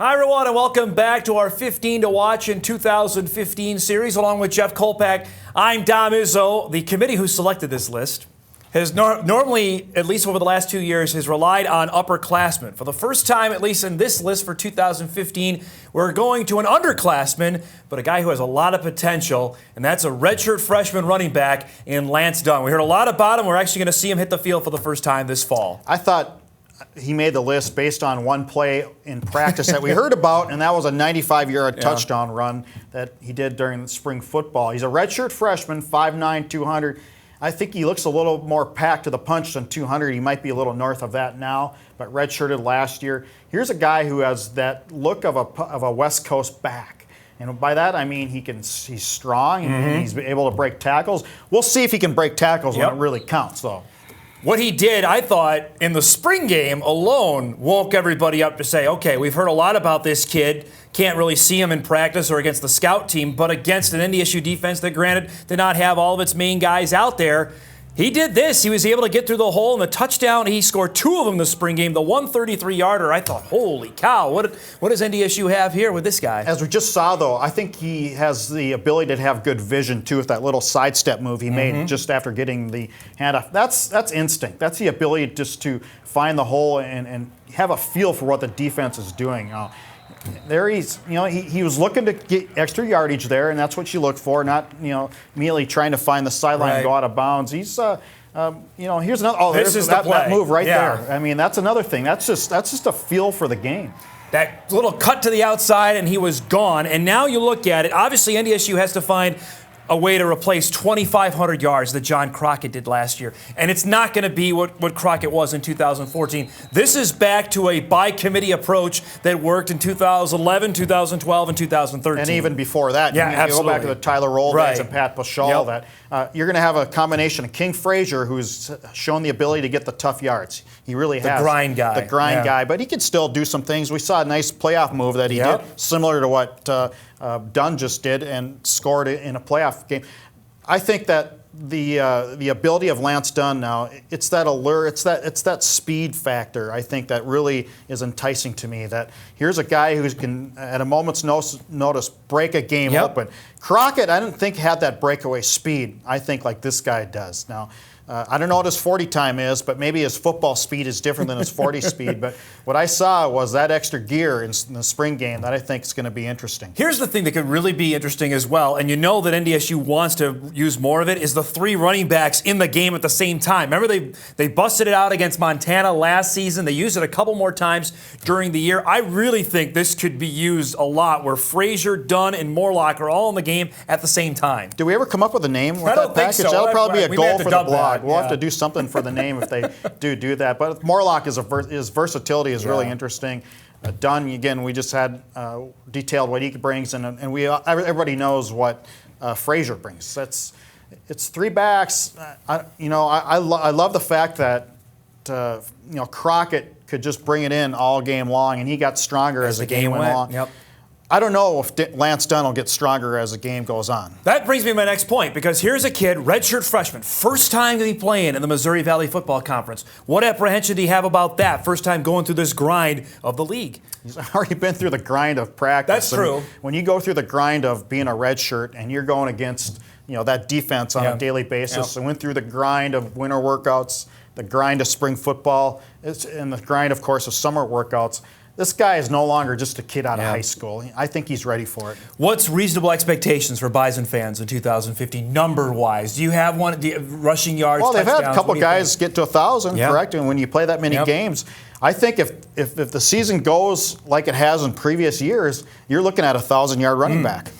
Hi, everyone, and welcome back to our 15 to Watch in 2015 series. Along with Jeff Kolpack, I'm Dom Izzo. The committee who selected this list has normally, at least over the last 2 years, has relied on upperclassmen. For the first time, at least in this list for 2015, we're going to an underclassman, but a guy who has a lot of potential, and that's a redshirt freshman running back in Lance Dunn. We heard a lot about him. We're actually going to see him hit the field for the first time this fall. I thought he made the list based on one play in practice that we heard about, and that was a 95-yard touchdown run that he did during spring football. He's a redshirt freshman, 5'9", 200. I think he looks a little more packed to the punch than 200. He might be a little north of that now, but redshirted last year. Here's a guy who has that look of a West Coast back. And by that, I mean he's strong and he's able to break tackles. We'll see if he can break tackles when it really counts, though. What he did, I thought, in the spring game alone woke everybody up to say, okay, we've heard a lot about this kid. Can't really see him in practice or against the scout team, but against an NDSU defense that, granted, did not have all of its main guys out there. He did this. He was able to get through the hole, and the touchdown, he scored 2 of them in the spring game. The 133-yarder, I thought, holy cow, what does NDSU have here with this guy? As we just saw, though, I think he has the ability to have good vision, too, with that little sidestep move he made just after getting the handoff. That's instinct. That's the ability just to find the hole and have a feel for what the defense is doing. There he was looking to get extra yardage there, and that's what you look for, not immediately trying to find the sideline and go out of bounds. He's here's another. Oh, this is that move right there. I mean, that's another thing. That's just a feel for the game. That little cut to the outside, and he was gone. And now you look at it. Obviously, NDSU has to find a way to replace 2,500 yards that John Crockett did last year. And it's not going to be what Crockett was in 2014. This is back to a by-committee approach that worked in 2011, 2012, and 2013. And even before that. Yeah, absolutely. You go back to the Tyler Roll days and Pat Paschal. You're going to have a combination of King Frazier, who's shown the ability to get the tough yards. He really has. The grind guy. The grind guy. But he can still do some things. We saw a nice playoff move that he did, similar to what Dunn just did and scored in a playoff game. I think that the ability of Lance Dunn now, it's that allure, it's that speed factor, I think, that really is enticing to me. That here's a guy who can, at a moment's notice, break a game open. Crockett, I didn't think had that breakaway speed, I think, like this guy does. Now, I don't know what his 40 time is, but maybe his football speed is different than his 40 speed. But what I saw was that extra gear in the spring game that I think is going to be interesting. Here's the thing that could really be interesting as well, and you know that NDSU wants to use more of it, is the 3 running backs in the game at the same time. Remember they busted it out against Montana last season. They used it a couple more times during the year. I really think this could be used a lot, where Frazier, Dunn, and Morlock are all in the game at the same time. Do we ever come up with a name with that package? So. That'll probably be a goal for the blog. We'll have to do something for the name if they do that. But Morlock, his versatility is really interesting. Dunn, again, we just had detailed what he brings, and everybody knows what Frazier brings. It's 3 backs. I love the fact that Crockett could just bring it in all game long, and he got stronger as the game went along. I don't know if Lance Dunn will get stronger as the game goes on. That brings me to my next point, because here's a kid, redshirt freshman, first time to be playing in the Missouri Valley Football Conference. What apprehension do you have about that? First time going through this grind of the league. He's already been through the grind of practice. That's true. When you go through the grind of being a redshirt and you're going against that defense on a daily basis, and went through the grind of winter workouts, the grind of spring football, and the grind, of course, of summer workouts. This guy is no longer just a kid out of high school. I think he's ready for it. What's reasonable expectations for Bison fans in 2015, number-wise? Do you have one, rushing yards, Well, they've touchdowns? had a couple guys get to 1,000, correct? And when you play that many games, I think if the season goes like it has in previous years, you're looking at a 1,000-yard running back.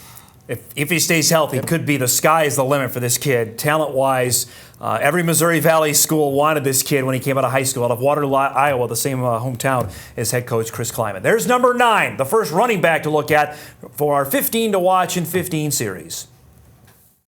If he stays healthy, it could be the sky is the limit for this kid. Talent-wise, every Missouri Valley school wanted this kid when he came out of high school, out of Waterloo, Iowa, the same hometown as head coach Chris Kleiman. There's number 9, the first running back to look at for our 15 to Watch in 15 series.